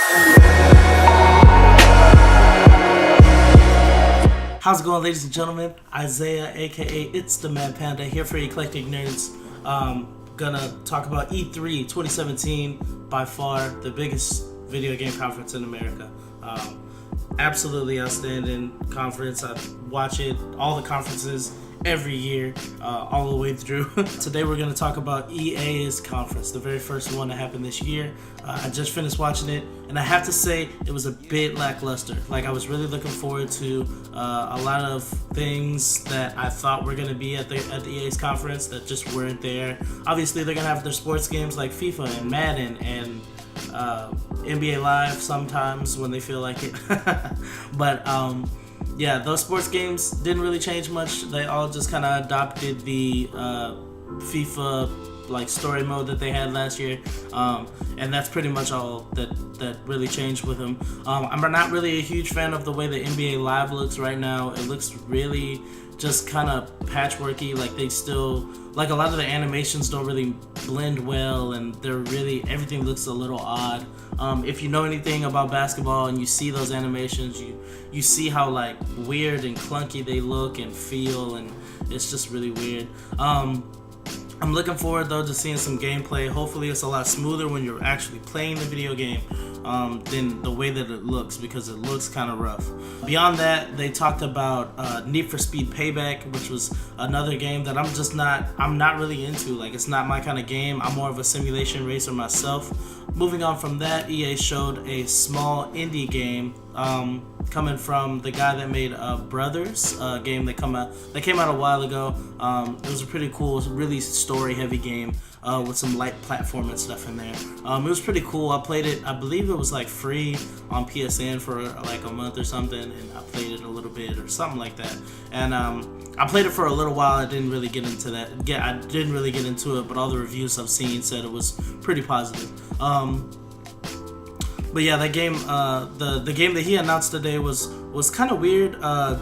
How's it going, ladies and gentlemen? Isaiah, aka It's the Mad Panda, here for Eclectic Nerds. Gonna talk about E3 2017, by far the biggest video game conference in America. Absolutely outstanding conference. I watch it, all the conferences, every year, all the way through. Today we're going to talk about EA's conference, the very first one that happened this year. I just finished watching it, and I have to say it was a bit lackluster. Like, I was really looking forward to a lot of things that I thought were going to be at the EA's conference that just weren't there. Obviously, they're going to have their sports games like FIFA and Madden and NBA Live sometimes when they feel like it. But yeah, those sports games didn't really change much. They all just kind of adopted the FIFA like story mode that they had last year, and that's pretty much all that really changed with them. I'm not really a huge fan of the way the NBA Live looks right now. It looks really just kind of patchworky. Like, they still, like, a lot of the animations don't really blend well, and they're really, everything looks a little odd. If you know anything about basketball and you see those animations, you see how like weird and clunky they look and feel, and it's just really weird. I'm looking forward though to seeing some gameplay. Hopefully it's a lot smoother when you're actually playing the video game than the way that it looks, because it looks kind of rough. Beyond that, they talked about Need for Speed Payback, which was another game that I'm not really into. Like, it's not my kind of game. I'm more of a simulation racer myself. Moving on from that, EA showed a small indie game coming from the guy that made Brothers, a game that came out a while ago. It was a pretty cool, really story-heavy game with some light platform stuff in there. It was pretty cool. I played it. I believe it was like free on PSN for like a month or something, and I played it a little bit or something like that. And I played it for a little while. I didn't really get into that. I didn't really get into it, but all the reviews I've seen said it was pretty positive. But yeah, that game, the game that he announced today was kind of weird,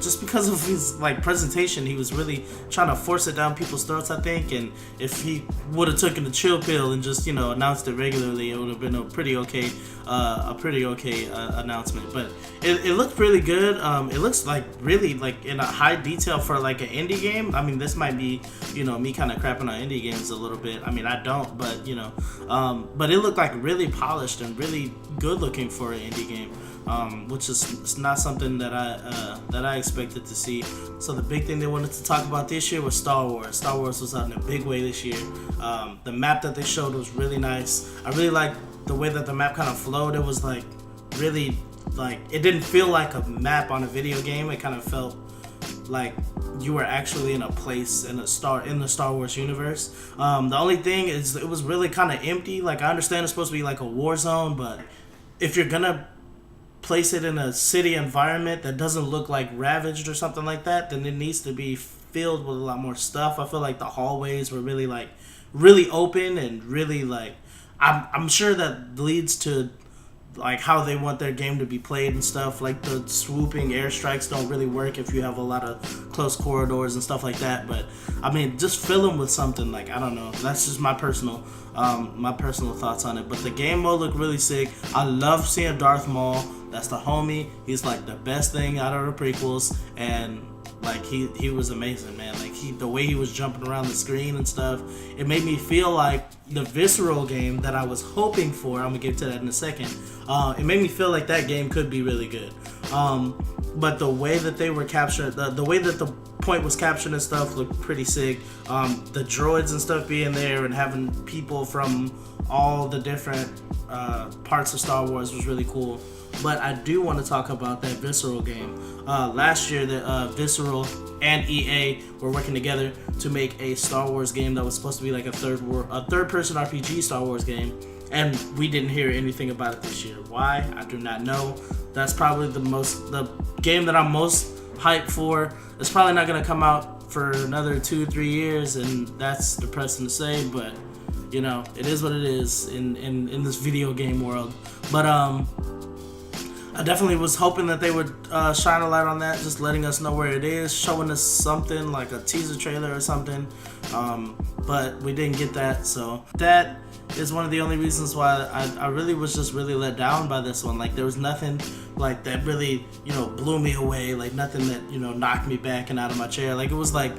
just because of his like presentation. He was really trying to force it down people's throats, I think. And if he would have taken the chill pill and just, announced it regularly, it would have been a pretty okay announcement. But it looked really good. It looks like really like in a high detail for like an indie game. I mean, this might be me kind of crapping on indie games a little bit. I mean, I don't, but but it looked like really polished and really good looking for an indie game, which is not something that I expected to see. So the big thing they wanted to talk about this year was Star Wars. Star Wars was out in a big way this year. The map that they showed was really nice. I really liked the way that the map kind of flowed. It was like really, like, it didn't feel like a map on a video game. It kind of felt like you were actually in a place in the Star Wars universe. The only thing is it was really kind of empty. Like, I understand it's supposed to be like a war zone, but if you're gonna place it in a city environment that doesn't look like ravaged or something like that, then it needs to be filled with a lot more stuff. I feel like the hallways were really open and really like, I'm sure that leads to like how they want their game to be played and stuff. Like, the swooping airstrikes don't really work if you have a lot of close corridors and stuff like that. But I mean, just fill them with something. Like, I don't know, that's just my personal thoughts on it. But the game mode looked really sick. I love seeing Darth Maul. That's the homie. He's like the best thing out of the prequels, and like he was amazing, man. Like, the way he was jumping around the screen and stuff, it made me feel like the Visceral game that I was hoping for. I'm gonna get to that in a second. It made me feel like that game could be really good. But the way that they were captured, the way that the point was captured and stuff looked pretty sick. The droids and stuff being there and having people from all the different parts of Star Wars was really cool. But I do want to talk about that Visceral game. Last year, the Visceral and EA were working together to make a Star Wars game that was supposed to be like a third-person RPG Star Wars game, and we didn't hear anything about it this year. Why? I do not know. That's probably the game that I'm most hyped for. It's probably not going to come out for another 2-3 years, and that's depressing to say, but it is what it is in this video game world. But I definitely was hoping that they would shine a light on that, just letting us know where it is, showing us something like a teaser trailer or something, but we didn't get that. So that is one of the only reasons why I really was just really let down by this one. Like there was nothing like that really, you know, blew me away. Like nothing that, you know, knocked me back and out of my chair. Like it was like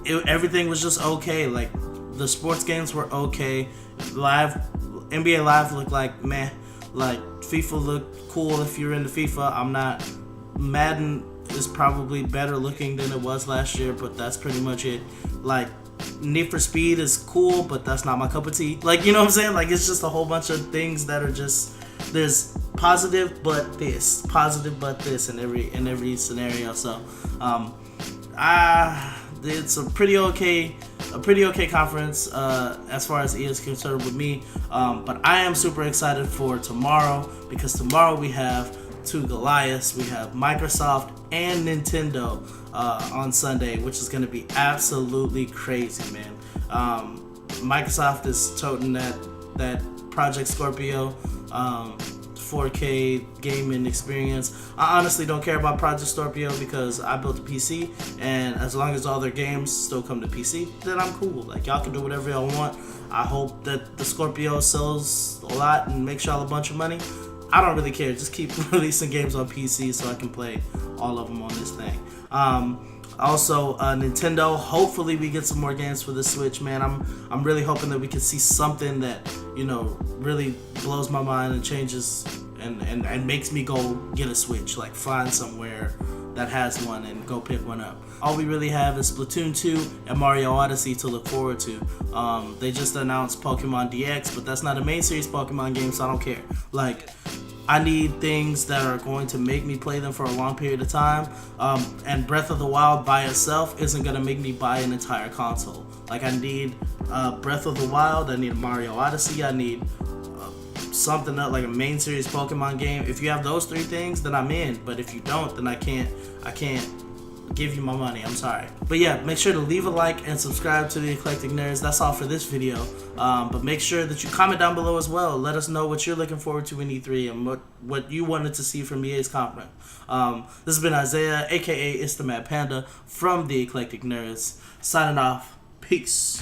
everything was just okay. Like the sports games were okay. NBA Live looked like meh. Like FIFA looked cool if you're into FIFA. I'm not. Madden is probably better looking than it was last year, but that's pretty much it. Like Need for Speed is cool, but that's not my cup of tea. Like, you know what I'm saying? Like it's just a whole bunch of things that are just, there's positive but this, positive but this in every scenario. So it's a pretty okay conference as far as EA is concerned with me. But I am super excited for tomorrow, because tomorrow we have two Goliaths. We have Microsoft and Nintendo on Sunday, which is going to be absolutely crazy, man. Microsoft is toting that Project Scorpio 4K gaming experience. I honestly don't care about Project Scorpio because I built a PC, and as long as all their games still come to PC, then I'm cool. Like y'all can do whatever y'all want. I hope that the Scorpio sells a lot and makes y'all a bunch of money. I don't really care. Just keep releasing games on PC so I can play all of them on this thing. Also, Nintendo. Hopefully, we get some more games for the Switch, man. I'm really hoping that we can see something that, you know, really blows my mind and changes and makes me go get a Switch. Like find somewhere that has one and go pick one up. All we really have is Splatoon 2 and Mario Odyssey to look forward to. They just announced Pokemon DX, but that's not a main series Pokemon game, so I don't care. Like, I need things that are going to make me play them for a long period of time. And Breath of the Wild by itself isn't going to make me buy an entire console. Like, I need Breath of the Wild, I need a Mario Odyssey, I need something else, like a main series Pokemon game. If you have those three things, then I'm in. But if you don't, then I can't give you my money. I'm sorry. But yeah, make sure to leave a like and subscribe to the Eclectic Nerds. That's all for this video. But make sure that you comment down below as well. Let us know what you're looking forward to in E3 and what you wanted to see from EA's conference. This has been Isaiah, aka It's the Mad Panda, from the Eclectic Nerds. Signing off. Peace.